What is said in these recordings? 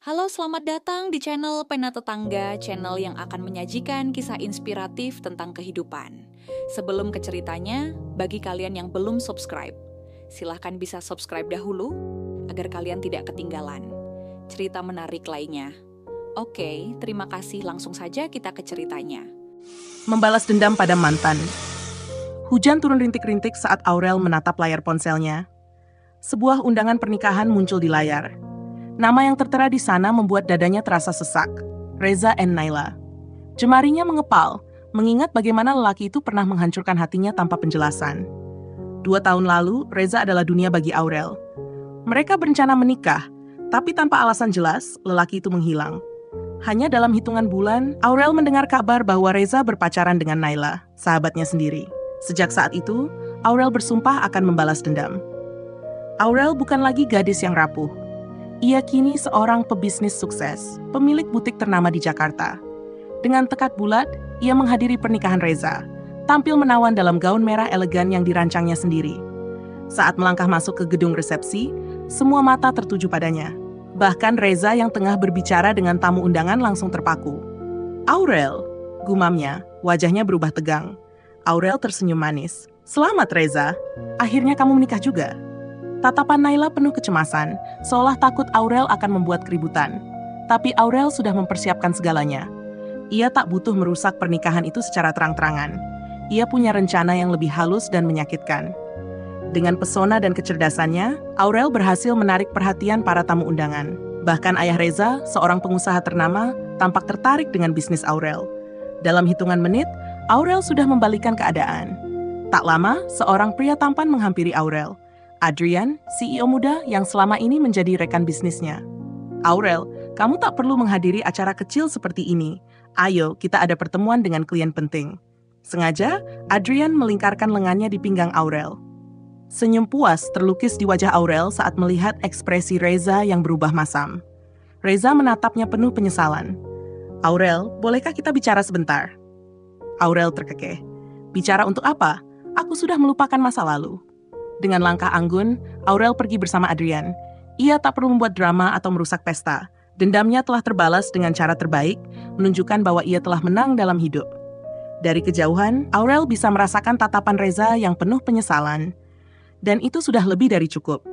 Halo, selamat datang di channel Pena Tetangga, channel yang akan menyajikan kisah inspiratif tentang kehidupan. Sebelum ke ceritanya, bagi kalian yang belum subscribe, silahkan bisa subscribe dahulu agar kalian tidak ketinggalan cerita menarik lainnya. Oke, terima kasih. Langsung saja kita ke ceritanya. Membalas dendam pada mantan. Hujan turun rintik-rintik saat Aurel menatap layar ponselnya. Sebuah undangan pernikahan muncul di layar. Nama yang tertera di sana membuat dadanya terasa sesak. Reza and Naila. Jemarinya mengepal, mengingat bagaimana lelaki itu pernah menghancurkan hatinya tanpa penjelasan. 2 tahun lalu, Reza adalah dunia bagi Aurel. Mereka berencana menikah, tapi tanpa alasan jelas, lelaki itu menghilang. Hanya dalam hitungan bulan, Aurel mendengar kabar bahwa Reza berpacaran dengan Naila, sahabatnya sendiri. Sejak saat itu, Aurel bersumpah akan membalas dendam. Aurel bukan lagi gadis yang rapuh. Ia kini seorang pebisnis sukses, pemilik butik ternama di Jakarta. Dengan tekad bulat, ia menghadiri pernikahan Reza, tampil menawan dalam gaun merah elegan yang dirancangnya sendiri. Saat melangkah masuk ke gedung resepsi, semua mata tertuju padanya. Bahkan Reza yang tengah berbicara dengan tamu undangan langsung terpaku. "Aurel," gumamnya, wajahnya berubah tegang. Aurel tersenyum manis. "Selamat Reza, akhirnya kamu menikah juga." Tatapan Naila penuh kecemasan, seolah takut Aurel akan membuat keributan. Tapi Aurel sudah mempersiapkan segalanya. Ia tak butuh merusak pernikahan itu secara terang-terangan. Ia punya rencana yang lebih halus dan menyakitkan. Dengan pesona dan kecerdasannya, Aurel berhasil menarik perhatian para tamu undangan. Bahkan ayah Reza, seorang pengusaha ternama, tampak tertarik dengan bisnis Aurel. Dalam hitungan menit, Aurel sudah membalikan keadaan. Tak lama, seorang pria tampan menghampiri Aurel. Adrian, CEO muda yang selama ini menjadi rekan bisnisnya. "Aurel, kamu tak perlu menghadiri acara kecil seperti ini. Ayo, kita ada pertemuan dengan klien penting." Sengaja, Adrian melingkarkan lengannya di pinggang Aurel. Senyum puas terlukis di wajah Aurel saat melihat ekspresi Reza yang berubah masam. Reza menatapnya penuh penyesalan. "Aurel, bolehkah kita bicara sebentar?" Aurel terkekeh. "Bicara untuk apa? Aku sudah melupakan masa lalu." Dengan langkah anggun, Aurel pergi bersama Adrian. Ia tak perlu membuat drama atau merusak pesta. Dendamnya telah terbalas dengan cara terbaik, menunjukkan bahwa ia telah menang dalam hidup. Dari kejauhan, Aurel bisa merasakan tatapan Reza yang penuh penyesalan. Dan itu sudah lebih dari cukup.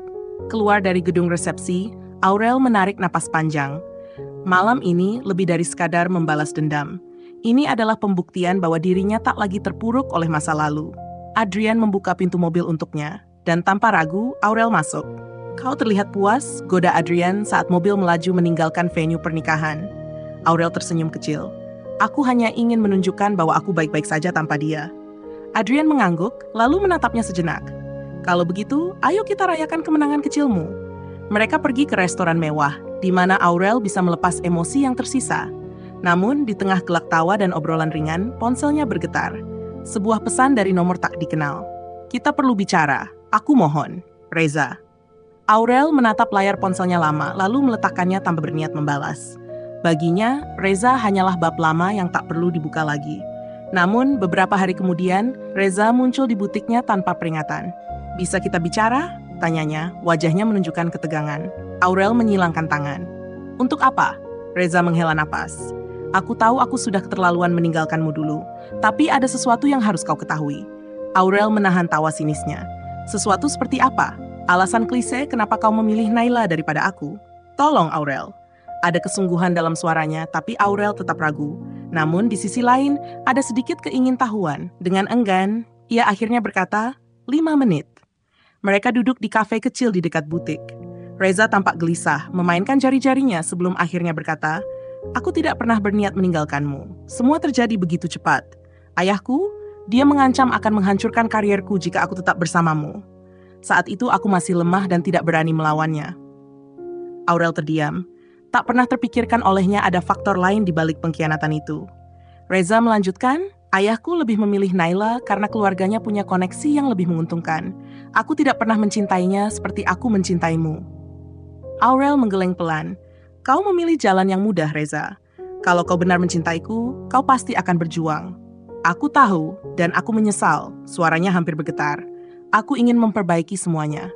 Keluar dari gedung resepsi, Aurel menarik napas panjang. Malam ini lebih dari sekadar membalas dendam. Ini adalah pembuktian bahwa dirinya tak lagi terpuruk oleh masa lalu. Adrian membuka pintu mobil untuknya. Dan tanpa ragu, Aurel masuk. "Kau terlihat puas," goda Adrian saat mobil melaju meninggalkan venue pernikahan. Aurel tersenyum kecil. "Aku hanya ingin menunjukkan bahwa aku baik-baik saja tanpa dia." Adrian mengangguk, lalu menatapnya sejenak. "Kalau begitu, ayo kita rayakan kemenangan kecilmu." Mereka pergi ke restoran mewah, di mana Aurel bisa melepas emosi yang tersisa. Namun, di tengah gelak tawa dan obrolan ringan, ponselnya bergetar. Sebuah pesan dari nomor tak dikenal. "Kita perlu bicara. Aku mohon, Reza." Aurel menatap layar ponselnya lama, lalu meletakkannya tanpa berniat membalas. Baginya, Reza hanyalah bab lama yang tak perlu dibuka lagi. Namun, beberapa hari kemudian, Reza muncul di butiknya tanpa peringatan. "Bisa kita bicara?" tanyanya, wajahnya menunjukkan ketegangan. Aurel menyilangkan tangan. "Untuk apa?" Reza menghela napas. "Aku tahu aku sudah keterlaluan meninggalkanmu dulu, tapi ada sesuatu yang harus kau ketahui." Aurel menahan tawa sinisnya. "Sesuatu seperti apa? Alasan klise kenapa kau memilih Naila daripada aku?" "Tolong, Aurel." Ada kesungguhan dalam suaranya, tapi Aurel tetap ragu. Namun di sisi lain, ada sedikit keingintahuan. Dengan enggan, ia akhirnya berkata, 5 menit. Mereka duduk di kafe kecil di dekat butik. Reza tampak gelisah, memainkan jari-jarinya sebelum akhirnya berkata, "Aku tidak pernah berniat meninggalkanmu. Semua terjadi begitu cepat. Ayahku, dia mengancam akan menghancurkan karierku jika aku tetap bersamamu. Saat itu aku masih lemah dan tidak berani melawannya." Aurel terdiam. Tak pernah terpikirkan olehnya ada faktor lain di balik pengkhianatan itu. Reza melanjutkan, "Ayahku lebih memilih Naila karena keluarganya punya koneksi yang lebih menguntungkan. Aku tidak pernah mencintainya seperti aku mencintaimu." Aurel menggeleng pelan. "Kau memilih jalan yang mudah, Reza. Kalau kau benar mencintaiku, kau pasti akan berjuang." "Aku tahu, dan aku menyesal," suaranya hampir bergetar. "Aku ingin memperbaiki semuanya."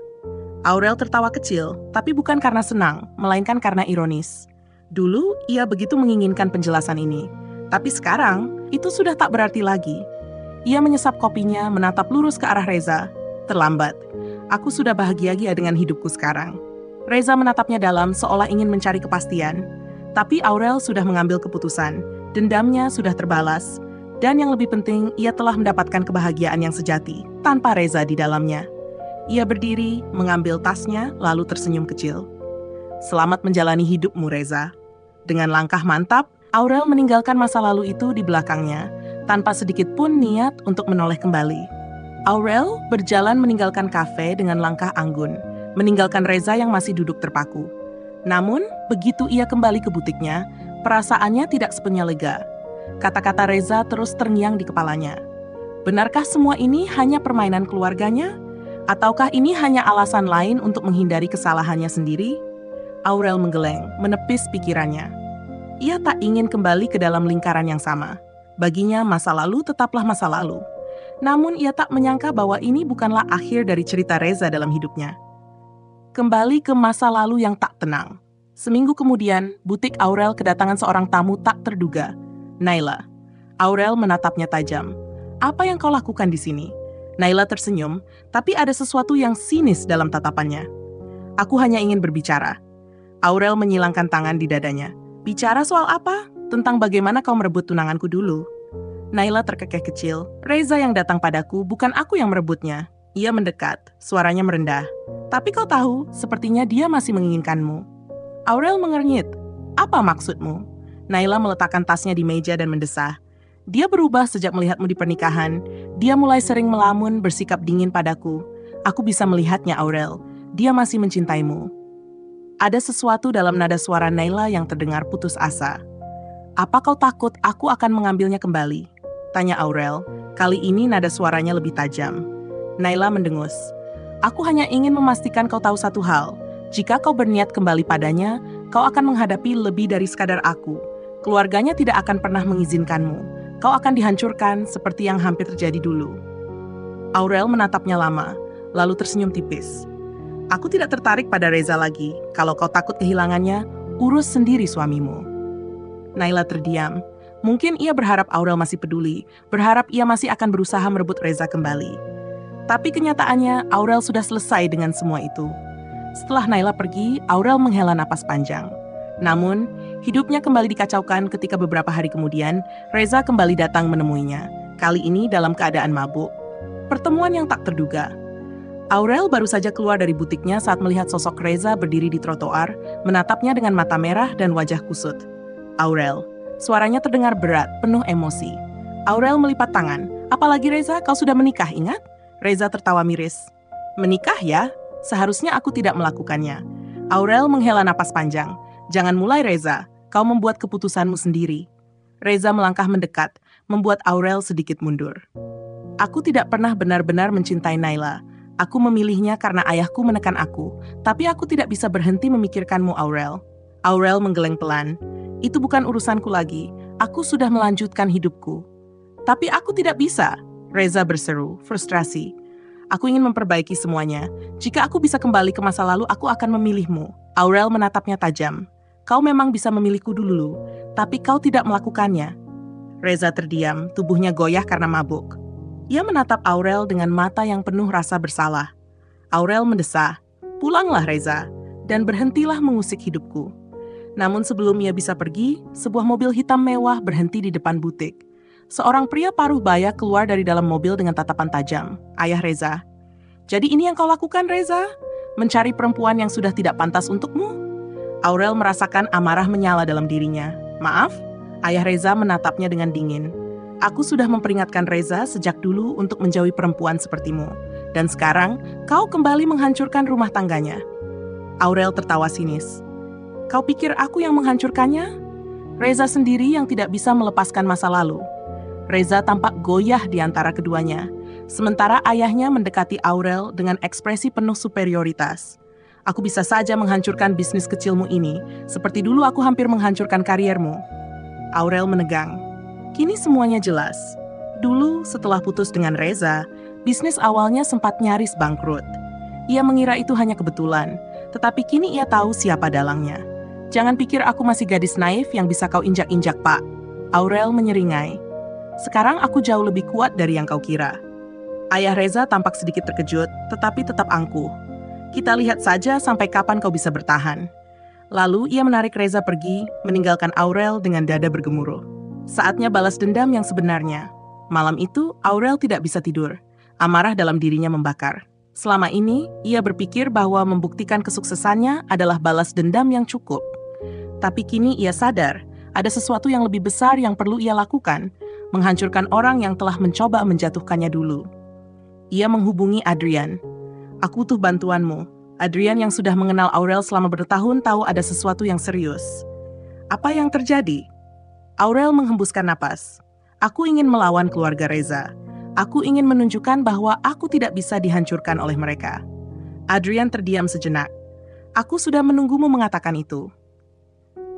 Aurel tertawa kecil, tapi bukan karena senang, melainkan karena ironis. Dulu, ia begitu menginginkan penjelasan ini. Tapi sekarang, itu sudah tak berarti lagi. Ia menyesap kopinya, menatap lurus ke arah Reza. Terlambat. Aku sudah bahagia dengan hidupku sekarang. Reza menatapnya dalam seolah ingin mencari kepastian. Tapi Aurel sudah mengambil keputusan. Dendamnya sudah terbalas. Dan yang lebih penting, ia telah mendapatkan kebahagiaan yang sejati, tanpa Reza di dalamnya. Ia berdiri, mengambil tasnya, lalu tersenyum kecil. Selamat menjalani hidupmu, Reza. Dengan langkah mantap, Aurel meninggalkan masa lalu itu di belakangnya, tanpa sedikit pun niat untuk menoleh kembali. Aurel berjalan meninggalkan kafe dengan langkah anggun, meninggalkan Reza yang masih duduk terpaku. Namun, begitu ia kembali ke butiknya, perasaannya tidak sepenuhnya lega. Kata-kata Reza terus terngiang di kepalanya. Benarkah semua ini hanya permainan keluarganya? Ataukah ini hanya alasan lain untuk menghindari kesalahannya sendiri? Aurel menggeleng, menepis pikirannya. Ia tak ingin kembali ke dalam lingkaran yang sama. Baginya, masa lalu tetaplah masa lalu. Namun, ia tak menyangka bahwa ini bukanlah akhir dari cerita Reza dalam hidupnya. Kembali ke masa lalu yang tak tenang. Seminggu kemudian, butik Aurel kedatangan seorang tamu tak terduga, Naila. Aurel menatapnya tajam. Apa yang kau lakukan di sini? Naila tersenyum, tapi ada sesuatu yang sinis dalam tatapannya. Aku hanya ingin berbicara. Aurel menyilangkan tangan di dadanya. Bicara soal apa? Tentang bagaimana kau merebut tunanganku dulu. Naila terkekeh kecil. Reza yang datang padaku, bukan aku yang merebutnya. Ia mendekat, suaranya merendah. Tapi kau tahu, sepertinya dia masih menginginkanmu. Aurel mengernyit. Apa maksudmu? Naila meletakkan tasnya di meja dan mendesah. Dia berubah sejak melihatmu di pernikahan. Dia mulai sering melamun, bersikap dingin padaku. Aku bisa melihatnya, Aurel. Dia masih mencintaimu. Ada sesuatu dalam nada suara Naila yang terdengar putus asa. Apa kau takut aku akan mengambilnya kembali? Tanya Aurel. Kali ini nada suaranya lebih tajam. Naila mendengus. Aku hanya ingin memastikan kau tahu satu hal. Jika kau berniat kembali padanya, kau akan menghadapi lebih dari sekadar aku. Keluarganya tidak akan pernah mengizinkanmu. Kau akan dihancurkan seperti yang hampir terjadi dulu. Aurel menatapnya lama, lalu tersenyum tipis. Aku tidak tertarik pada Reza lagi. Kalau kau takut kehilangannya, urus sendiri suamimu. Naila terdiam. Mungkin ia berharap Aurel masih peduli, berharap ia masih akan berusaha merebut Reza kembali. Tapi kenyataannya, Aurel sudah selesai dengan semua itu. Setelah Naila pergi, Aurel menghela napas panjang. Namun, hidupnya kembali dikacaukan ketika beberapa hari kemudian, Reza kembali datang menemuinya. Kali ini dalam keadaan mabuk. Pertemuan yang tak terduga. Aurel baru saja keluar dari butiknya saat melihat sosok Reza berdiri di trotoar, menatapnya dengan mata merah dan wajah kusut. Aurel. Suaranya terdengar berat, penuh emosi. Aurel melipat tangan. Apalagi Reza, kau sudah menikah, ingat? Reza tertawa miris. Menikah ya? Seharusnya aku tidak melakukannya. Aurel menghela napas panjang. Jangan mulai Reza, kau membuat keputusanmu sendiri. Reza melangkah mendekat, membuat Aurel sedikit mundur. Aku tidak pernah benar-benar mencintai Naila. Aku memilihnya karena ayahku menekan aku, tapi aku tidak bisa berhenti memikirkanmu, Aurel. Aurel menggeleng pelan. Itu bukan urusanku lagi, aku sudah melanjutkan hidupku. Tapi aku tidak bisa, Reza berseru, frustrasi. Aku ingin memperbaiki semuanya. Jika aku bisa kembali ke masa lalu, aku akan memilihmu. Aurel menatapnya tajam. Kau memang bisa memilihku dulu, tapi kau tidak melakukannya. Reza terdiam, tubuhnya goyah karena mabuk. Ia menatap Aurel dengan mata yang penuh rasa bersalah. Aurel mendesah, pulanglah Reza, dan berhentilah mengusik hidupku. Namun sebelum ia bisa pergi, sebuah mobil hitam mewah berhenti di depan butik. Seorang pria paruh baya keluar dari dalam mobil dengan tatapan tajam. Ayah Reza. Jadi ini yang kau lakukan, Reza? Mencari perempuan yang sudah tidak pantas untukmu? Aurel merasakan amarah menyala dalam dirinya. Maaf? Ayah Reza menatapnya dengan dingin. Aku sudah memperingatkan Reza sejak dulu untuk menjauhi perempuan sepertimu. Dan sekarang, kau kembali menghancurkan rumah tangganya. Aurel tertawa sinis. Kau pikir aku yang menghancurkannya? Reza sendiri yang tidak bisa melepaskan masa lalu. Reza tampak goyah di antara keduanya. Sementara ayahnya mendekati Aurel dengan ekspresi penuh superioritas. Aku bisa saja menghancurkan bisnis kecilmu ini, seperti dulu aku hampir menghancurkan kariermu. Aurel menegang. Kini semuanya jelas. Dulu, setelah putus dengan Reza, bisnis awalnya sempat nyaris bangkrut. Ia mengira itu hanya kebetulan, tetapi kini ia tahu siapa dalangnya. Jangan pikir aku masih gadis naif yang bisa kau injak-injak, Pak. Aurel menyeringai. Sekarang aku jauh lebih kuat dari yang kau kira. Ayah Reza tampak sedikit terkejut, tetapi tetap angkuh. Kita lihat saja sampai kapan kau bisa bertahan. Lalu ia menarik Reza pergi, meninggalkan Aurel dengan dada bergemuruh. Saatnya balas dendam yang sebenarnya. Malam itu, Aurel tidak bisa tidur. Amarah dalam dirinya membakar. Selama ini, ia berpikir bahwa membuktikan kesuksesannya adalah balas dendam yang cukup. Tapi kini ia sadar, ada sesuatu yang lebih besar yang perlu ia lakukan, menghancurkan orang yang telah mencoba menjatuhkannya dulu. Ia menghubungi Adrian. Aku butuh bantuanmu. Adrian yang sudah mengenal Aurel selama bertahun tahu ada sesuatu yang serius. Apa yang terjadi? Aurel menghembuskan napas. Aku ingin melawan keluarga Reza. Aku ingin menunjukkan bahwa aku tidak bisa dihancurkan oleh mereka. Adrian terdiam sejenak. Aku sudah menunggumu mengatakan itu.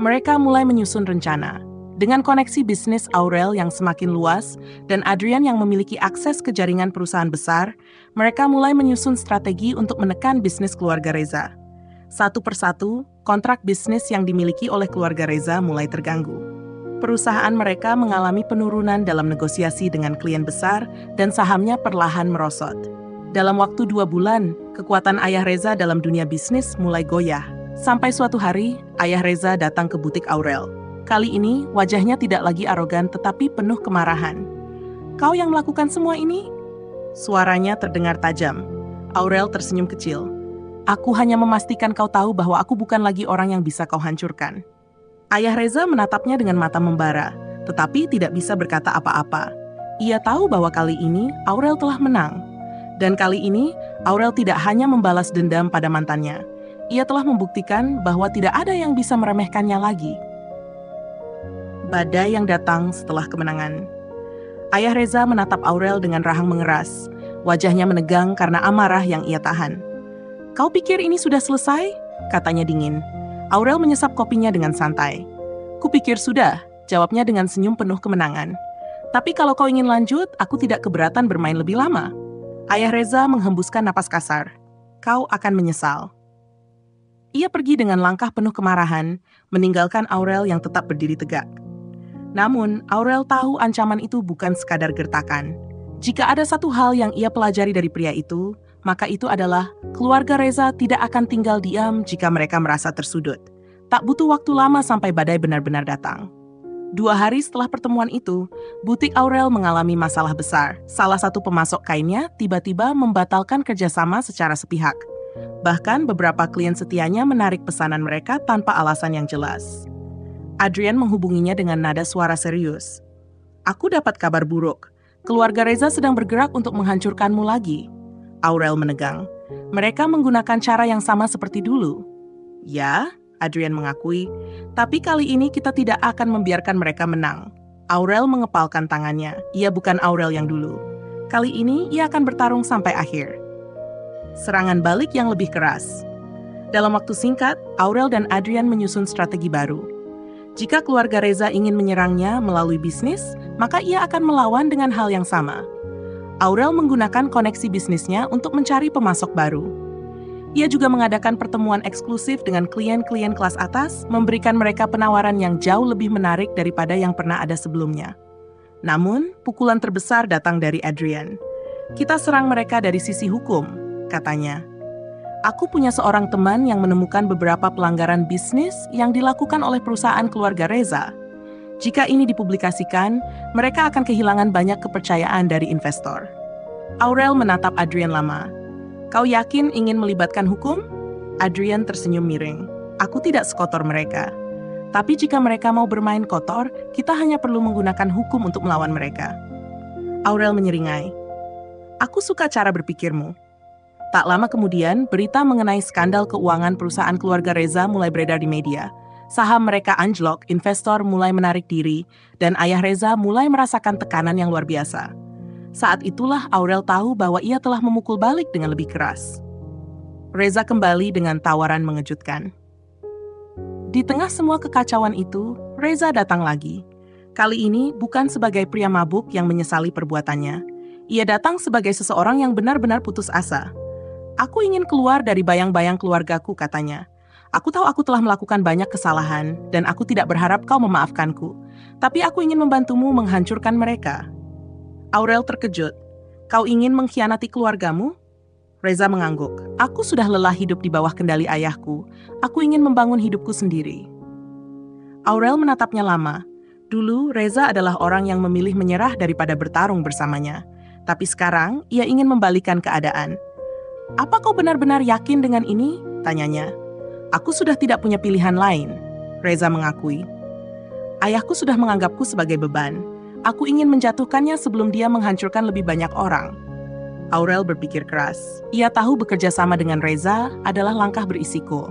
Mereka mulai menyusun rencana. Dengan koneksi bisnis Aurel yang semakin luas dan Adrian yang memiliki akses ke jaringan perusahaan besar, mereka mulai menyusun strategi untuk menekan bisnis keluarga Reza. Satu persatu, kontrak bisnis yang dimiliki oleh keluarga Reza mulai terganggu. Perusahaan mereka mengalami penurunan dalam negosiasi dengan klien besar dan sahamnya perlahan merosot. Dalam waktu 2 bulan, kekuatan ayah Reza dalam dunia bisnis mulai goyah. Sampai suatu hari, ayah Reza datang ke butik Aurel. Kali ini, wajahnya tidak lagi arogan tetapi penuh kemarahan. Kau yang melakukan semua ini? Suaranya terdengar tajam. Aurel tersenyum kecil. Aku hanya memastikan kau tahu bahwa aku bukan lagi orang yang bisa kau hancurkan. Ayah Reza menatapnya dengan mata membara, tetapi tidak bisa berkata apa-apa. Ia tahu bahwa kali ini Aurel telah menang. Dan kali ini, Aurel tidak hanya membalas dendam pada mantannya. Ia telah membuktikan bahwa tidak ada yang bisa meremehkannya lagi. Badai yang datang setelah kemenangan. Ayah Reza menatap Aurel dengan rahang mengeras. Wajahnya menegang karena amarah yang ia tahan. Kau pikir ini sudah selesai? Katanya dingin. Aurel menyesap kopinya dengan santai. Kupikir sudah, jawabnya dengan senyum penuh kemenangan. Tapi kalau kau ingin lanjut, aku tidak keberatan bermain lebih lama. Ayah Reza menghembuskan napas kasar. Kau akan menyesal. Ia pergi dengan langkah penuh kemarahan, meninggalkan Aurel yang tetap berdiri tegak. Namun, Aurel tahu ancaman itu bukan sekadar gertakan. Jika ada satu hal yang ia pelajari dari pria itu, maka itu adalah keluarga Reza tidak akan tinggal diam jika mereka merasa tersudut. Tak butuh waktu lama sampai badai benar-benar datang. 2 hari setelah pertemuan itu, butik Aurel mengalami masalah besar. Salah satu pemasok kainnya tiba-tiba membatalkan kerjasama secara sepihak. Bahkan beberapa klien setianya menarik pesanan mereka tanpa alasan yang jelas. Adrian menghubunginya dengan nada suara serius. Aku dapat kabar buruk. Keluarga Reza sedang bergerak untuk menghancurkanmu lagi. Aurel menegang. Mereka menggunakan cara yang sama seperti dulu. Ya, Adrian mengakui. Tapi kali ini kita tidak akan membiarkan mereka menang. Aurel mengepalkan tangannya. Ia bukan Aurel yang dulu. Kali ini ia akan bertarung sampai akhir. Serangan balik yang lebih keras. Dalam waktu singkat, Aurel dan Adrian menyusun strategi baru. Jika keluarga Reza ingin menyerangnya melalui bisnis, maka ia akan melawan dengan hal yang sama. Aurel menggunakan koneksi bisnisnya untuk mencari pemasok baru. Ia juga mengadakan pertemuan eksklusif dengan klien-klien kelas atas, memberikan mereka penawaran yang jauh lebih menarik daripada yang pernah ada sebelumnya. Namun, pukulan terbesar datang dari Adrian. Kita serang mereka dari sisi hukum, katanya. Aku punya seorang teman yang menemukan beberapa pelanggaran bisnis yang dilakukan oleh perusahaan keluarga Reza. Jika ini dipublikasikan, mereka akan kehilangan banyak kepercayaan dari investor. Aurel menatap Adrian lama. Kau yakin ingin melibatkan hukum? Adrian tersenyum miring. Aku tidak sekotor mereka. Tapi jika mereka mau bermain kotor, kita hanya perlu menggunakan hukum untuk melawan mereka. Aurel menyeringai. Aku suka cara berpikirmu. Tak lama kemudian, berita mengenai skandal keuangan perusahaan keluarga Reza mulai beredar di media. Saham mereka anjlok, investor mulai menarik diri, dan ayah Reza mulai merasakan tekanan yang luar biasa. Saat itulah Aurel tahu bahwa ia telah memukul balik dengan lebih keras. Reza kembali dengan tawaran mengejutkan. Di tengah semua kekacauan itu, Reza datang lagi. Kali ini bukan sebagai pria mabuk yang menyesali perbuatannya. Ia datang sebagai seseorang yang benar-benar putus asa. Aku ingin keluar dari bayang-bayang keluargaku, katanya. Aku tahu aku telah melakukan banyak kesalahan, dan aku tidak berharap kau memaafkanku. Tapi aku ingin membantumu menghancurkan mereka. Aurel terkejut. Kau ingin mengkhianati keluargamu? Reza mengangguk. Aku sudah lelah hidup di bawah kendali ayahku. Aku ingin membangun hidupku sendiri. Aurel menatapnya lama. Dulu, Reza adalah orang yang memilih menyerah daripada bertarung bersamanya. Tapi sekarang, ia ingin membalikan keadaan. Apa kau benar-benar yakin dengan ini? Tanyanya. Aku sudah tidak punya pilihan lain, Reza mengakui. Ayahku sudah menganggapku sebagai beban. Aku ingin menjatuhkannya sebelum dia menghancurkan lebih banyak orang. Aurel berpikir keras. Ia tahu bekerja sama dengan Reza adalah langkah berisiko.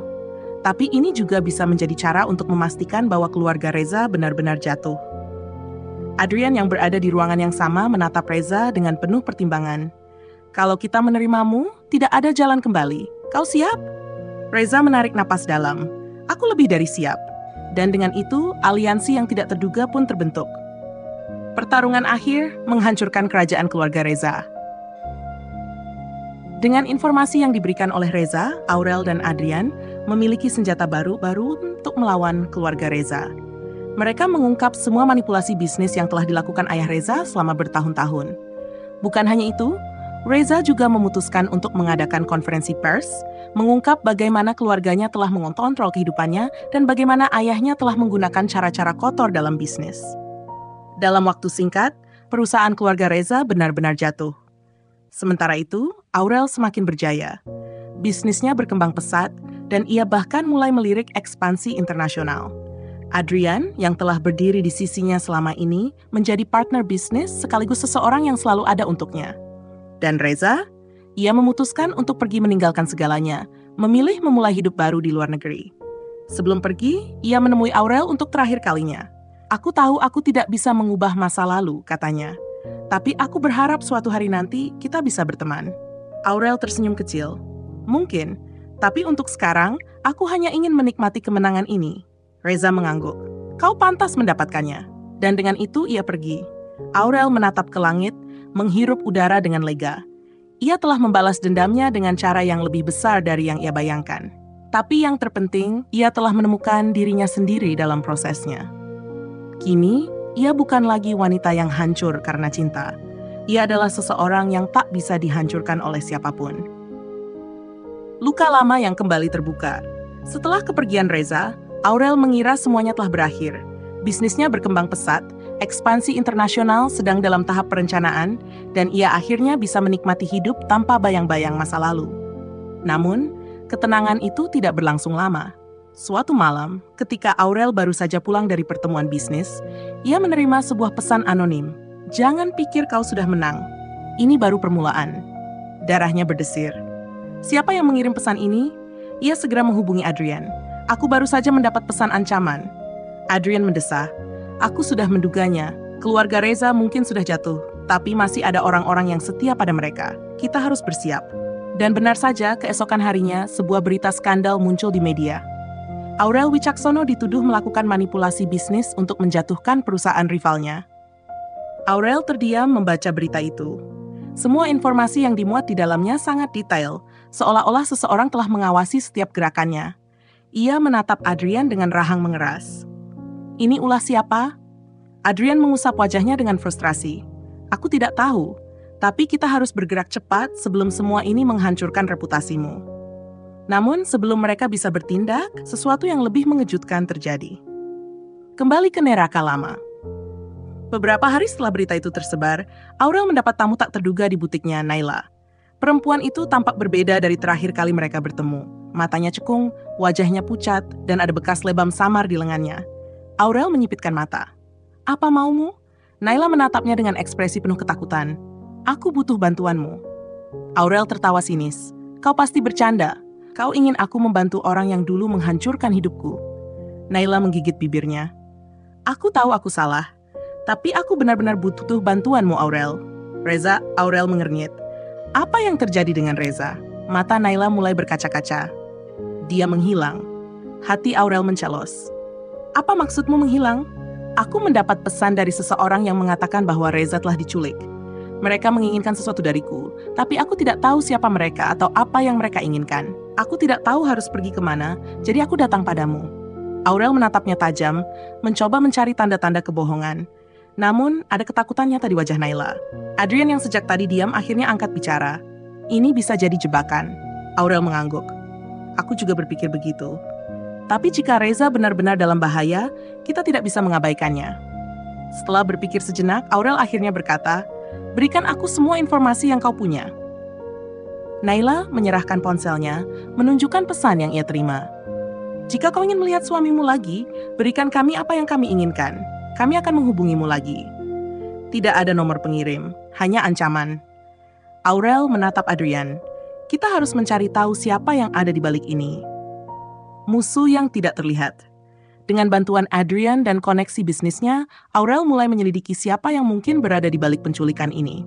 Tapi ini juga bisa menjadi cara untuk memastikan bahwa keluarga Reza benar-benar jatuh. Adrian yang berada di ruangan yang sama menatap Reza dengan penuh pertimbangan. Kalau kita menerimamu, tidak ada jalan kembali. Kau siap? Reza menarik napas dalam. Aku lebih dari siap. Dan dengan itu, aliansi yang tidak terduga pun terbentuk. Pertarungan akhir menghancurkan kerajaan keluarga Reza. Dengan informasi yang diberikan oleh Reza, Aurel dan Adrian memiliki senjata baru untuk melawan keluarga Reza. Mereka mengungkap semua manipulasi bisnis yang telah dilakukan ayah Reza selama bertahun-tahun. Bukan hanya itu, Reza juga memutuskan untuk mengadakan konferensi pers, mengungkap bagaimana keluarganya telah mengontrol kehidupannya dan bagaimana ayahnya telah menggunakan cara-cara kotor dalam bisnis. Dalam waktu singkat, perusahaan keluarga Reza benar-benar jatuh. Sementara itu, Aurel semakin berjaya. Bisnisnya berkembang pesat dan ia bahkan mulai melirik ekspansi internasional. Adrian, yang telah berdiri di sisinya selama ini, menjadi partner bisnis sekaligus seseorang yang selalu ada untuknya. Dan Reza, ia memutuskan untuk pergi meninggalkan segalanya, memilih memulai hidup baru di luar negeri. Sebelum pergi, ia menemui Aurel untuk terakhir kalinya. Aku tahu aku tidak bisa mengubah masa lalu, katanya. Tapi aku berharap suatu hari nanti kita bisa berteman. Aurel tersenyum kecil. Mungkin, tapi untuk sekarang, aku hanya ingin menikmati kemenangan ini. Reza mengangguk. Kau pantas mendapatkannya. Dan dengan itu ia pergi. Aurel menatap ke langit, menghirup udara dengan lega. Ia telah membalas dendamnya dengan cara yang lebih besar dari yang ia bayangkan. Tapi yang terpenting, ia telah menemukan dirinya sendiri dalam prosesnya. Kini, ia bukan lagi wanita yang hancur karena cinta. Ia adalah seseorang yang tak bisa dihancurkan oleh siapapun. Luka lama yang kembali terbuka. Setelah kepergian Reza, Aurel mengira semuanya telah berakhir. Bisnisnya berkembang pesat, ekspansi internasional sedang dalam tahap perencanaan, dan ia akhirnya bisa menikmati hidup tanpa bayang-bayang masa lalu. Namun, ketenangan itu tidak berlangsung lama. Suatu malam, ketika Aurel baru saja pulang dari pertemuan bisnis, ia menerima sebuah pesan anonim. Jangan pikir kau sudah menang. Ini baru permulaan. Darahnya berdesir. Siapa yang mengirim pesan ini? Ia segera menghubungi Adrian. Aku baru saja mendapat pesan ancaman. Adrian mendesah. Aku sudah menduganya. Keluarga Reza mungkin sudah jatuh, tapi masih ada orang-orang yang setia pada mereka. Kita harus bersiap. Dan benar saja, keesokan harinya, sebuah berita skandal muncul di media. Aurel Wicaksono dituduh melakukan manipulasi bisnis untuk menjatuhkan perusahaan rivalnya. Aurel terdiam membaca berita itu. Semua informasi yang dimuat di dalamnya sangat detail, seolah-olah seseorang telah mengawasi setiap gerakannya. Ia menatap Adrian dengan rahang mengeras. Ini ulah siapa? Adrian mengusap wajahnya dengan frustrasi. Aku tidak tahu, tapi kita harus bergerak cepat sebelum semua ini menghancurkan reputasimu. Namun sebelum mereka bisa bertindak, sesuatu yang lebih mengejutkan terjadi. Kembali ke neraka lama. Beberapa hari setelah berita itu tersebar, Aurel mendapat tamu tak terduga di butiknya, Naila. Perempuan itu tampak berbeda dari terakhir kali mereka bertemu. Matanya cekung, wajahnya pucat, dan ada bekas lebam samar di lengannya. Aurel menyipitkan mata. Apa maumu? Naila menatapnya dengan ekspresi penuh ketakutan. Aku butuh bantuanmu. Aurel tertawa sinis. Kau pasti bercanda. Kau ingin aku membantu orang yang dulu menghancurkan hidupku. Naila menggigit bibirnya. Aku tahu aku salah. Tapi aku benar-benar butuh bantuanmu, Aurel. Reza, Aurel mengernyit. Apa yang terjadi dengan Reza? Mata Naila mulai berkaca-kaca. Dia menghilang. Hati Aurel mencelos. Apa maksudmu menghilang? Aku mendapat pesan dari seseorang yang mengatakan bahwa Reza telah diculik. Mereka menginginkan sesuatu dariku, tapi aku tidak tahu siapa mereka atau apa yang mereka inginkan. Aku tidak tahu harus pergi kemana, jadi aku datang padamu. Aurel menatapnya tajam, mencoba mencari tanda-tanda kebohongan. Namun, ada ketakutan nyata di wajah Naila. Adrian yang sejak tadi diam akhirnya angkat bicara. Ini bisa jadi jebakan. Aurel mengangguk. Aku juga berpikir begitu. Tapi jika Reza benar-benar dalam bahaya, kita tidak bisa mengabaikannya. Setelah berpikir sejenak, Aurel akhirnya berkata, "Berikan aku semua informasi yang kau punya." Naila menyerahkan ponselnya, menunjukkan pesan yang ia terima. "Jika kau ingin melihat suamimu lagi, berikan kami apa yang kami inginkan. Kami akan menghubungimu lagi." Tidak ada nomor pengirim, hanya ancaman. Aurel menatap Adrian. Kita harus mencari tahu siapa yang ada di balik ini. Musuh yang tidak terlihat. Dengan bantuan Adrian dan koneksi bisnisnya, Aurel mulai menyelidiki siapa yang mungkin berada di balik penculikan ini.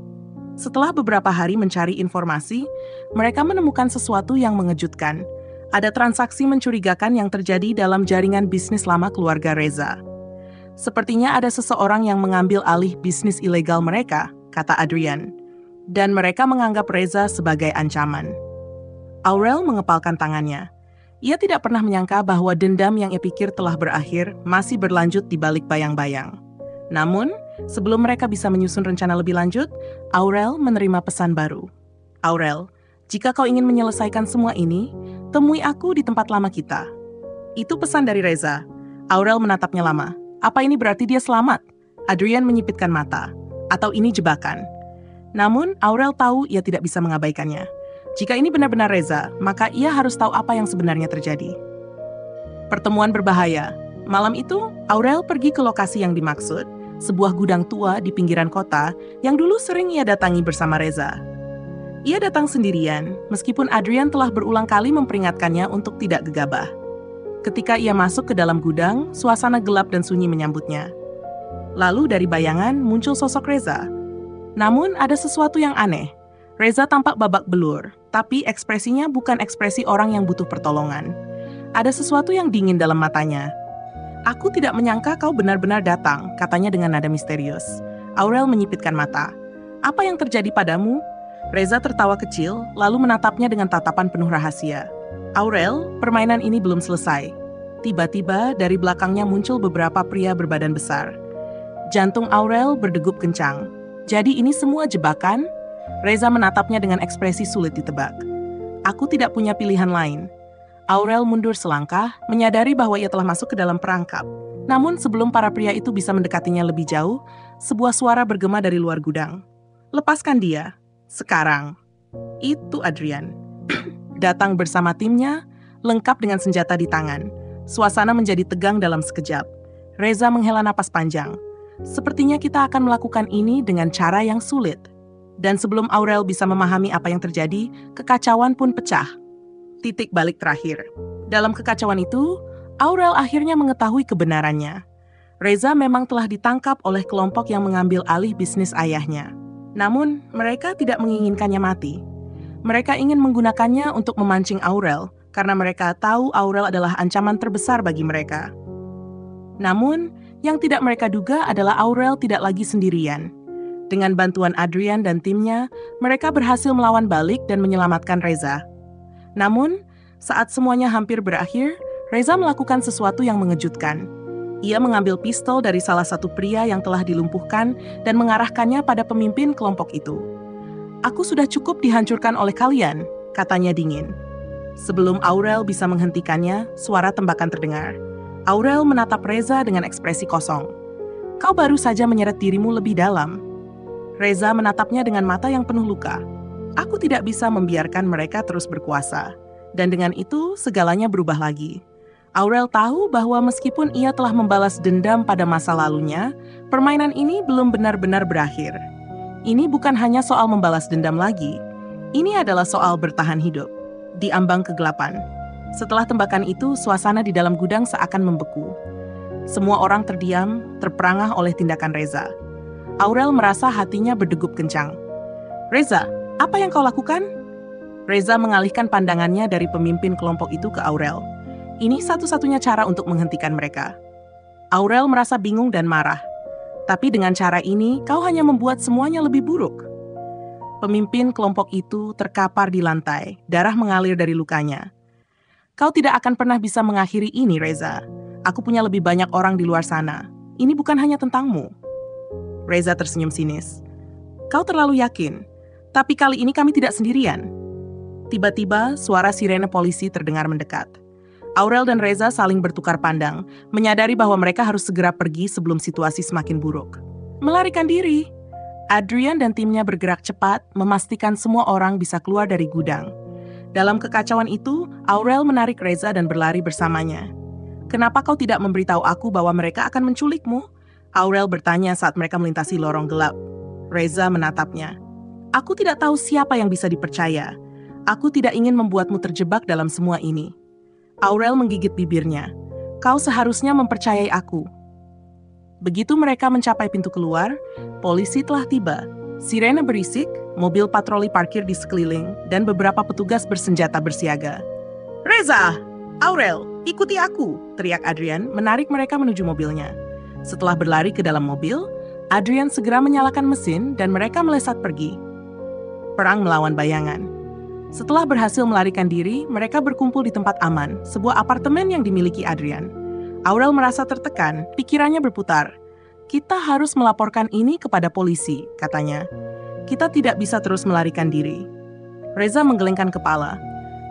Setelah beberapa hari mencari informasi, mereka menemukan sesuatu yang mengejutkan. Ada transaksi mencurigakan yang terjadi dalam jaringan bisnis lama keluarga Reza. Sepertinya ada seseorang yang mengambil alih bisnis ilegal mereka, kata Adrian. Dan mereka menganggap Reza sebagai ancaman. Aurel mengepalkan tangannya. Ia tidak pernah menyangka bahwa dendam yang ia pikir telah berakhir masih berlanjut di balik bayang-bayang. Namun, sebelum mereka bisa menyusun rencana lebih lanjut, Aurel menerima pesan baru. "Aurel, jika kau ingin menyelesaikan semua ini, temui aku di tempat lama kita." Itu pesan dari Reza. Aurel menatapnya lama. Apa ini berarti dia selamat? Adrian menyipitkan mata. Atau ini jebakan? Namun, Aurel tahu ia tidak bisa mengabaikannya. Jika ini benar-benar Reza, maka ia harus tahu apa yang sebenarnya terjadi. Pertemuan berbahaya. Malam itu, Aurel pergi ke lokasi yang dimaksud, sebuah gudang tua di pinggiran kota yang dulu sering ia datangi bersama Reza. Ia datang sendirian, meskipun Adrian telah berulang kali memperingatkannya untuk tidak gegabah. Ketika ia masuk ke dalam gudang, suasana gelap dan sunyi menyambutnya. Lalu dari bayangan muncul sosok Reza. Namun ada sesuatu yang aneh. Reza tampak babak belur, tapi ekspresinya bukan ekspresi orang yang butuh pertolongan. Ada sesuatu yang dingin dalam matanya. "Aku tidak menyangka kau benar-benar datang," katanya dengan nada misterius. Aurel menyipitkan mata. "Apa yang terjadi padamu?" Reza tertawa kecil, lalu menatapnya dengan tatapan penuh rahasia. "Aurel, permainan ini belum selesai." Tiba-tiba dari belakangnya muncul beberapa pria berbadan besar. Jantung Aurel berdegup kencang. "Jadi ini semua jebakan?" Reza menatapnya dengan ekspresi sulit ditebak. "Aku tidak punya pilihan lain." Aurel mundur selangkah, menyadari bahwa ia telah masuk ke dalam perangkap. Namun sebelum para pria itu bisa mendekatinya lebih jauh, sebuah suara bergema dari luar gudang. "Lepaskan dia, sekarang." Itu Adrian. Datang bersama timnya, lengkap dengan senjata di tangan. Suasana menjadi tegang dalam sekejap. Reza menghela napas panjang. "Sepertinya kita akan melakukan ini dengan cara yang sulit." Dan sebelum Aurel bisa memahami apa yang terjadi, kekacauan pun pecah. Titik balik terakhir. Dalam kekacauan itu, Aurel akhirnya mengetahui kebenarannya. Reza memang telah ditangkap oleh kelompok yang mengambil alih bisnis ayahnya. Namun, mereka tidak menginginkannya mati. Mereka ingin menggunakannya untuk memancing Aurel, karena mereka tahu Aurel adalah ancaman terbesar bagi mereka. Namun, yang tidak mereka duga adalah Aurel tidak lagi sendirian. Dengan bantuan Adrian dan timnya, mereka berhasil melawan balik dan menyelamatkan Reza. Namun, saat semuanya hampir berakhir, Reza melakukan sesuatu yang mengejutkan. Ia mengambil pistol dari salah satu pria yang telah dilumpuhkan dan mengarahkannya pada pemimpin kelompok itu. "Aku sudah cukup dihancurkan oleh kalian," katanya dingin. Sebelum Aurel bisa menghentikannya, suara tembakan terdengar. Aurel menatap Reza dengan ekspresi kosong. "Kau baru saja menyeret dirimu lebih dalam." Reza menatapnya dengan mata yang penuh luka. "Aku tidak bisa membiarkan mereka terus berkuasa." Dan dengan itu, segalanya berubah lagi. Aurel tahu bahwa meskipun ia telah membalas dendam pada masa lalunya, permainan ini belum benar-benar berakhir. Ini bukan hanya soal membalas dendam lagi. Ini adalah soal bertahan hidup. Di ambang kegelapan. Setelah tembakan itu, suasana di dalam gudang seakan membeku. Semua orang terdiam, terperangah oleh tindakan Reza. Aurel merasa hatinya berdegup kencang. "Reza, apa yang kau lakukan?" Reza mengalihkan pandangannya dari pemimpin kelompok itu ke Aurel. Ini satu-satunya cara untuk menghentikan mereka. Aurel merasa bingung dan marah. "Tapi dengan cara ini, kau hanya membuat semuanya lebih buruk." Pemimpin kelompok itu terkapar di lantai, darah mengalir dari lukanya. Kau tidak akan pernah bisa mengakhiri ini, Reza. Aku punya lebih banyak orang di luar sana. Ini bukan hanya tentangmu. Reza tersenyum sinis. Kau terlalu yakin, tapi kali ini kami tidak sendirian. Tiba-tiba, suara sirene polisi terdengar mendekat. Aurel dan Reza saling bertukar pandang, menyadari bahwa mereka harus segera pergi sebelum situasi semakin buruk. Melarikan diri. Adrian dan timnya bergerak cepat, memastikan semua orang bisa keluar dari gudang. Dalam kekacauan itu, Aurel menarik Reza dan berlari bersamanya. Kenapa kau tidak memberitahu aku bahwa mereka akan menculikmu? Aurel bertanya saat mereka melintasi lorong gelap. Reza menatapnya. Aku tidak tahu siapa yang bisa dipercaya. Aku tidak ingin membuatmu terjebak dalam semua ini. Aurel menggigit bibirnya. Kau seharusnya mempercayai aku. Begitu mereka mencapai pintu keluar, polisi telah tiba. Sirene berisik, mobil patroli parkir di sekeliling, dan beberapa petugas bersenjata bersiaga. Reza! Aurel! Ikuti aku! Teriak Adrian, menarik mereka menuju mobilnya. Setelah berlari ke dalam mobil, Adrian segera menyalakan mesin dan mereka melesat pergi. Perang melawan bayangan. Setelah berhasil melarikan diri, mereka berkumpul di tempat aman, sebuah apartemen yang dimiliki Adrian. Aurel merasa tertekan, pikirannya berputar. Kita harus melaporkan ini kepada polisi, katanya. Kita tidak bisa terus melarikan diri. Reza menggelengkan kepala.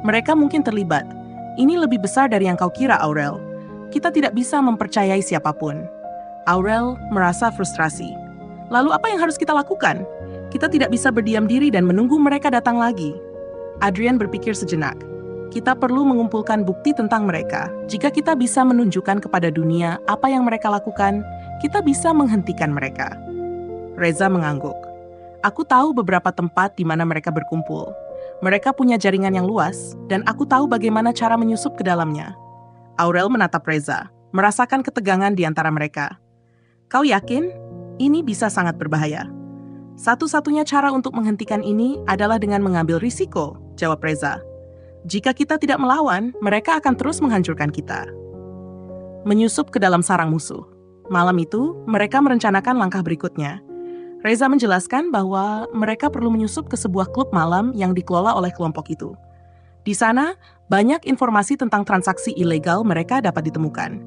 Mereka mungkin terlibat. Ini lebih besar dari yang kau kira, Aurel. Kita tidak bisa mempercayai siapapun. Aurel merasa frustrasi. Lalu apa yang harus kita lakukan? Kita tidak bisa berdiam diri dan menunggu mereka datang lagi. Adrian berpikir sejenak. Kita perlu mengumpulkan bukti tentang mereka. Jika kita bisa menunjukkan kepada dunia apa yang mereka lakukan, kita bisa menghentikan mereka. Reza mengangguk. Aku tahu beberapa tempat di mana mereka berkumpul. Mereka punya jaringan yang luas, dan aku tahu bagaimana cara menyusup ke dalamnya. Aurel menatap Reza, merasakan ketegangan di antara mereka. Kau yakin? Ini bisa sangat berbahaya. Satu-satunya cara untuk menghentikan ini adalah dengan mengambil risiko, jawab Reza. Jika kita tidak melawan, mereka akan terus menghancurkan kita. Menyusup ke dalam sarang musuh. Malam itu, mereka merencanakan langkah berikutnya. Reza menjelaskan bahwa mereka perlu menyusup ke sebuah klub malam yang dikelola oleh kelompok itu. Di sana, banyak informasi tentang transaksi ilegal mereka dapat ditemukan.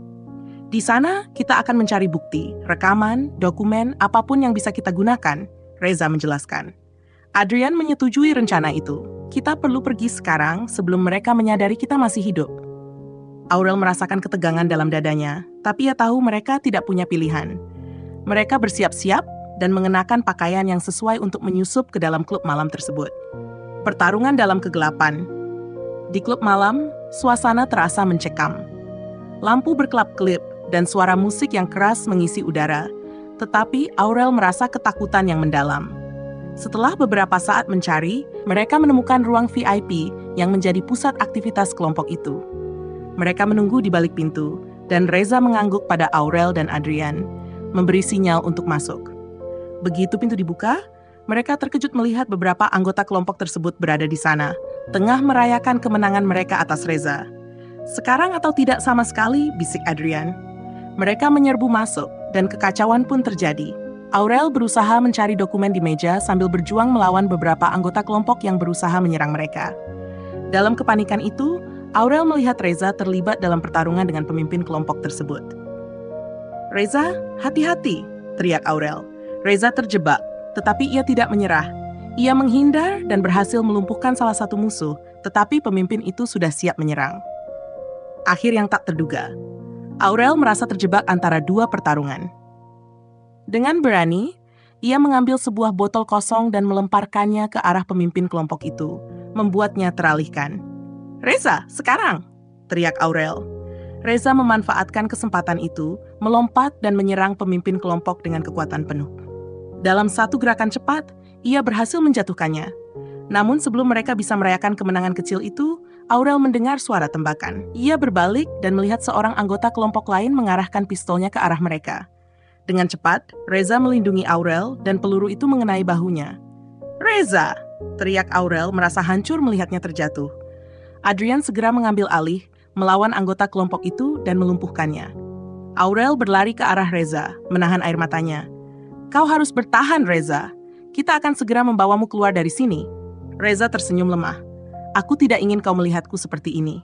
Di sana, kita akan mencari bukti, rekaman, dokumen, apapun yang bisa kita gunakan, Reza menjelaskan. Adrian menyetujui rencana itu. Kita perlu pergi sekarang sebelum mereka menyadari kita masih hidup. Aurel merasakan ketegangan dalam dadanya, tapi ia tahu mereka tidak punya pilihan. Mereka bersiap-siap dan mengenakan pakaian yang sesuai untuk menyusup ke dalam klub malam tersebut. Pertarungan dalam kegelapan. Di klub malam, suasana terasa mencekam. Lampu berkelap-kelip dan suara musik yang keras mengisi udara, tetapi Aurel merasa ketakutan yang mendalam. Setelah beberapa saat mencari, mereka menemukan ruang VIP yang menjadi pusat aktivitas kelompok itu. Mereka menunggu di balik pintu, dan Reza mengangguk pada Aurel dan Adrian, memberi sinyal untuk masuk. Begitu pintu dibuka, mereka terkejut melihat beberapa anggota kelompok tersebut berada di sana, tengah merayakan kemenangan mereka atas Reza. Sekarang atau tidak sama sekali, bisik Adrian. Mereka menyerbu masuk, dan kekacauan pun terjadi. Aurel berusaha mencari dokumen di meja sambil berjuang melawan beberapa anggota kelompok yang berusaha menyerang mereka. Dalam kepanikan itu, Aurel melihat Reza terlibat dalam pertarungan dengan pemimpin kelompok tersebut. Reza, hati-hati, teriak Aurel. Reza terjebak, tetapi ia tidak menyerah. Ia menghindar dan berhasil melumpuhkan salah satu musuh, tetapi pemimpin itu sudah siap menyerang. Akhir yang tak terduga. Aurel merasa terjebak antara dua pertarungan. Dengan berani, ia mengambil sebuah botol kosong dan melemparkannya ke arah pemimpin kelompok itu, membuatnya teralihkan. Reza, sekarang! Teriak Aurel. Reza memanfaatkan kesempatan itu, melompat dan menyerang pemimpin kelompok dengan kekuatan penuh. Dalam satu gerakan cepat, ia berhasil menjatuhkannya. Namun sebelum mereka bisa merayakan kemenangan kecil itu, Aurel mendengar suara tembakan. Ia berbalik dan melihat seorang anggota kelompok lain mengarahkan pistolnya ke arah mereka. Dengan cepat, Reza melindungi Aurel dan peluru itu mengenai bahunya. Reza! Teriak Aurel merasa hancur melihatnya terjatuh. Adrian segera mengambil alih, melawan anggota kelompok itu dan melumpuhkannya. Aurel berlari ke arah Reza, menahan air matanya. Kau harus bertahan, Reza. Kita akan segera membawamu keluar dari sini. Reza tersenyum lemah. Aku tidak ingin kau melihatku seperti ini.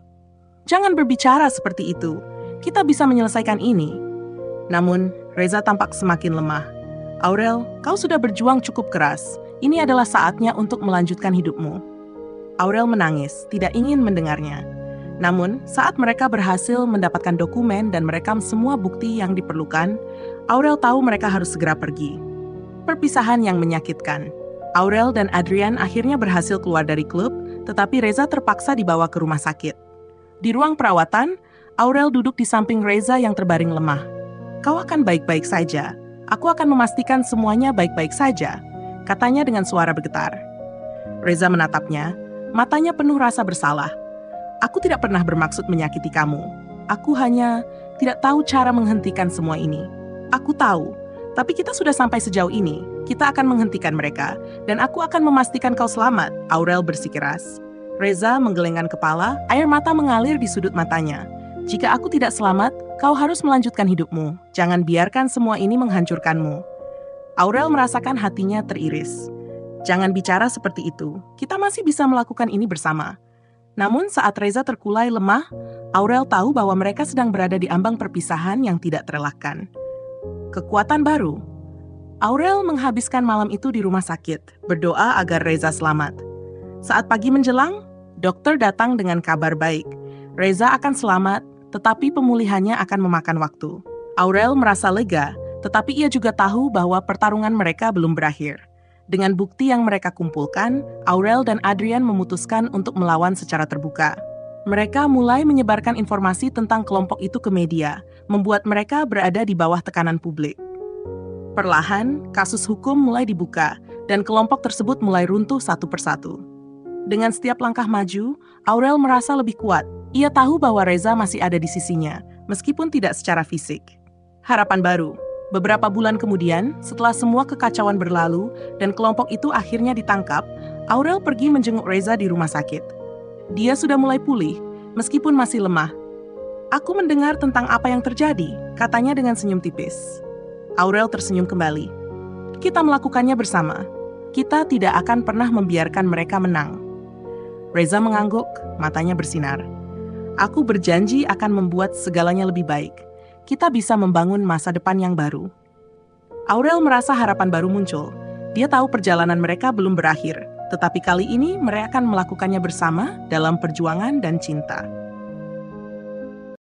Jangan berbicara seperti itu. Kita bisa menyelesaikan ini. Namun, Reza tampak semakin lemah. Aurel, kau sudah berjuang cukup keras. Ini adalah saatnya untuk melanjutkan hidupmu. Aurel menangis, tidak ingin mendengarnya. Namun, saat mereka berhasil mendapatkan dokumen dan merekam semua bukti yang diperlukan, Aurel tahu mereka harus segera pergi. Perpisahan yang menyakitkan. Aurel dan Adrian akhirnya berhasil keluar dari klub, tetapi Reza terpaksa dibawa ke rumah sakit. Di ruang perawatan, Aurel duduk di samping Reza yang terbaring lemah. Kau akan baik-baik saja. Aku akan memastikan semuanya baik-baik saja, katanya dengan suara bergetar. Reza menatapnya, matanya penuh rasa bersalah. Aku tidak pernah bermaksud menyakiti kamu. Aku hanya tidak tahu cara menghentikan semua ini. Aku tahu, tapi kita sudah sampai sejauh ini. Kita akan menghentikan mereka, dan aku akan memastikan kau selamat, Aurel bersikeras. Reza menggelengkan kepala, air mata mengalir di sudut matanya. Jika aku tidak selamat, kau harus melanjutkan hidupmu. Jangan biarkan semua ini menghancurkanmu. Aurel merasakan hatinya teriris. Jangan bicara seperti itu. Kita masih bisa melakukan ini bersama. Namun saat Reza terkulai lemah, Aurel tahu bahwa mereka sedang berada di ambang perpisahan yang tidak terelakkan. Kekuatan baru. Aurel menghabiskan malam itu di rumah sakit, berdoa agar Reza selamat. Saat pagi menjelang, dokter datang dengan kabar baik. Reza akan selamat, tetapi pemulihannya akan memakan waktu. Aurel merasa lega, tetapi ia juga tahu bahwa pertarungan mereka belum berakhir. Dengan bukti yang mereka kumpulkan, Aurel dan Adrian memutuskan untuk melawan secara terbuka. Mereka mulai menyebarkan informasi tentang kelompok itu ke media, membuat mereka berada di bawah tekanan publik. Perlahan, kasus hukum mulai dibuka, dan kelompok tersebut mulai runtuh satu persatu. Dengan setiap langkah maju, Aurel merasa lebih kuat. Ia tahu bahwa Reza masih ada di sisinya, meskipun tidak secara fisik. Harapan baru. Beberapa bulan kemudian, setelah semua kekacauan berlalu dan kelompok itu akhirnya ditangkap, Aurel pergi menjenguk Reza di rumah sakit. Dia sudah mulai pulih, meskipun masih lemah. Aku mendengar tentang apa yang terjadi, katanya dengan senyum tipis. Aurel tersenyum kembali. Kita melakukannya bersama. Kita tidak akan pernah membiarkan mereka menang. Reza mengangguk, matanya bersinar. Aku berjanji akan membuat segalanya lebih baik. Kita bisa membangun masa depan yang baru. Aurel merasa harapan baru muncul. Dia tahu perjalanan mereka belum berakhir, tetapi kali ini mereka akan melakukannya bersama dalam perjuangan dan cinta.